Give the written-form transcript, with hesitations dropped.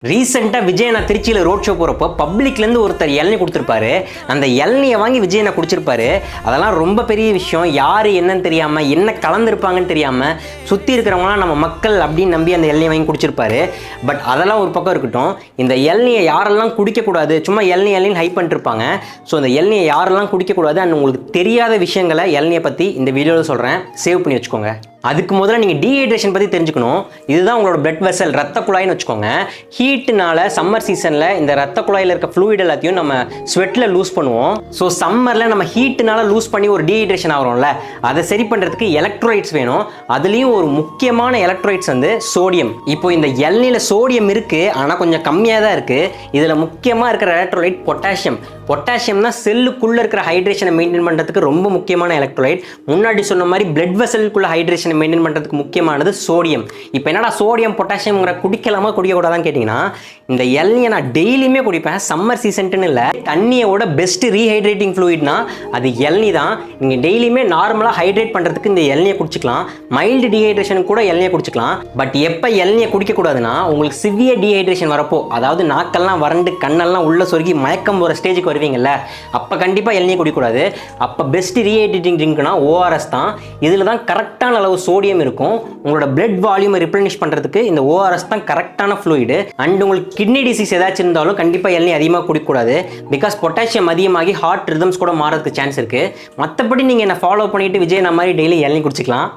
ரீசெண்டாக விஜய் நான் திருச்சியில் ரோட் ஷோ போகிறப்போ பப்ளிக்லேருந்து ஒருத்தர் இளநீ கொடுத்துருப்பாரு. அந்த இளநியை வாங்கி விஜய் நான் குடிச்சிருப்பாரு. அதெல்லாம் ரொம்ப பெரிய விஷயம். யார் என்னன்னு தெரியாமல், என்ன கலந்துருப்பாங்கன்னு தெரியாமல், சுற்றி இருக்கிறவங்களாம் நம்ம மக்கள் அப்படின்னு நம்பி அந்த இளநியை வாங்கி குடிச்சிருப்பாரு. பட் அதெல்லாம் ஒரு பக்கம் இருக்கட்டும். இந்த இளநியை யாரெல்லாம் குடிக்கக்கூடாது, சும்மா இளநின்னு ஹைப் பண்ணிருப்பாங்க. ஸோ இந்த இளநியை யாரெல்லாம் குடிக்கக்கூடாது அண்ட் உங்களுக்கு தெரியாத விஷயங்களை இளநியை பற்றி இந்த வீடியோவில் சொல்கிறேன். சேவ் பண்ணி வச்சுக்கோங்க. அதுக்கு முதல்ல நீங்கள் டீஹைட்ரேஷன் பற்றி தெரிஞ்சுக்கணும். இதுதான் உங்களோட பிளட் வெசல், ரத்த குழாய்னு வச்சுக்கோங்க. ஹீட்டுனால சம்மர் சீசனில் இந்த ரத்த குழாயில் இருக்க ஃப்ளூயிட் எல்லாத்தையும் நம்ம ஸ்வெட்டில் லூஸ் பண்ணுவோம். ஸோ சம்மரில் நம்ம ஹீட்டுனால லூஸ் பண்ணி ஒரு டீஹைட்ரேஷன் ஆகிறோம்ல, அதை சரி பண்ணுறதுக்கு எலக்ட்ரோலைட்ஸ் வேணும். அதுலேயும் ஒரு முக்கியமான எலக்ட்ரோலைட்ஸ் வந்து சோடியம். இப்போ இந்த இளநீல சோடியம் இருக்குது, ஆனால் கொஞ்சம் கம்மியாக தான் இருக்குது. இதில் முக்கியமாக இருக்கிற எலக்ட்ரோலைட் பொட்டாசியம். பொட்டாசியம் தான் செல்லுக்குள்ளே இருக்கிற ஹைட்ரேஷனை மெயின்டைன் பண்ணுறதுக்கு ரொம்ப முக்கியமான எலக்ட்ரோலைட். முன்னாடி சொன்ன மாதிரி பிளட் வெசலுக்குள்ள ஹைட்ரேஷன் மெயின்டைன் பண்ணுறதுக்கு முக்கியமானது சோடியம். இப்போ என்னடா சோடியம் பொட்டாசியம்ங்கிற குடிக்கலாமா குடிக்கக்கூடாதான்னு கேட்டிங்கன்னா, இந்த இளநியை நான் டெய்லியுமே குடிப்பேன். சம்மர் சீசன்ட்டுன்னு இல்லை, தண்ணியோட பெஸ்ட் ரீஹைட்ரேட்டிங் ஃப்ளூயிட்னா அது இளநீ தான். நீங்கள் டெய்லியுமே நார்மலாக ஹைட்ரேட் பண்ணுறதுக்கு இந்த இளநியை குடிச்சிக்கலாம். மைல்டு டீஹைட்ரேஷனுக்கு கூட இளநியை குடிச்சிக்கலாம். பட் எப்போ இளநியை குடிக்கக்கூடாதுன்னா, உங்களுக்கு சிவியர் டீஹைட்ரேஷன் வரப்போ, அதாவது நாக்கெல்லாம் வறண்டு கண்ணெல்லாம் உள்ள சொருகி மயக்கம் போகிற ஸ்டேஜுக்கு வருவீங்கல்ல, அப்போ கண்டிப்பாக இளநியை குடிக்கக்கூடாது. அப்போ பெஸ்ட் ரீஹைட்ரேட்டிங் ட்ரிங்க்னா ORS தான். இதில் தான் கரெக்டான அளவு சோடியம் இருக்கும். உங்களோட பிளட் வால்யூமை ரிப்ளனிஷ் பண்ணுறதுக்கு இந்த ORS தான் கரெக்டான ஃப்ளூயிடு. அண்ட் உங்களுக்கு கிட்னி டிசீஸ் ஏதாச்சும் இருந்தாலும் கண்டிப்பாக இளநீ அதிகமாக குடிக்கக்கூடாது. பிகாஸ் பொட்டாசியம் அதிகமாகி ஹார்ட் ரிதம்ஸ் கூட மாறதுக்கு சான்ஸ் இருக்குது. மற்றபடி நீங்கள் என்ன ஃபாலோ பண்ணிவிட்டு விஜய் நான் மாதிரி டெய்லி இளநீ குடிச்சிக்கலாம்.